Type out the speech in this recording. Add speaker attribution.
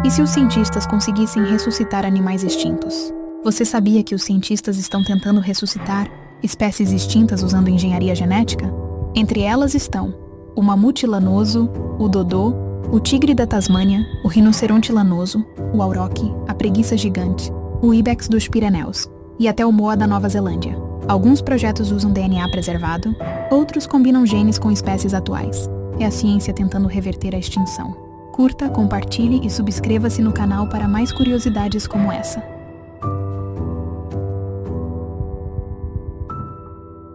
Speaker 1: E se os cientistas conseguissem ressuscitar animais extintos? Você sabia que os cientistas estão tentando ressuscitar espécies extintas usando engenharia genética? Entre elas estão o mamute lanoso, o dodô, o tigre da Tasmânia, o rinoceronte lanoso, o auroque, a preguiça gigante, o ibex dos Pirineus e até o moa da Nova Zelândia. Alguns projetos usam DNA preservado, outros combinam genes com espécies atuais. É a ciência tentando reverter a extinção. Curta, compartilhe e subscreva-se no canal para mais curiosidades como essa.